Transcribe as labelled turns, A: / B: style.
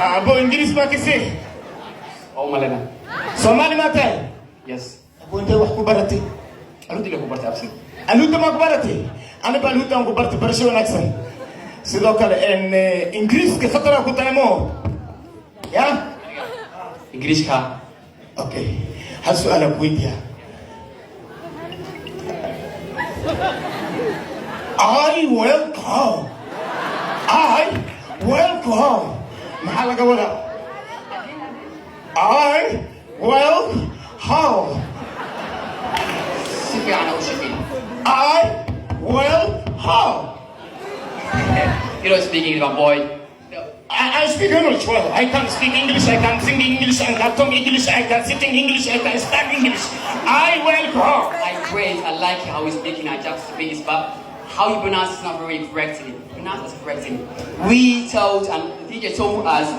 A: Abo English ba kasi?
B: Oo, malala.
A: Somali matay?
B: Yes.
A: Abo hindi wax ku barate.
B: Ano di ka po barte absin?
A: Aluta ma ku barate. Ano ba aluta ku barate barasho wanaagsan? Sidoo kale English ka khatara ku tahay mo. Ya?
B: English ka.
A: Okay. Hal su'aal ku weydiiyaa. I welcome. Maxaa laga wadaa? I welcome.
B: Si fiican u shaqeyn.
A: I welcome.
B: You don't speak English, my boy.
A: I speak English well. I can speak English, I can sing English, I can talk English, I can sit in English, I can stand English. I welcome.
B: I like how he's speaking. I just speak his but how you pronounce is not very correctly. Pronounce it correctly. We told and the teacher told us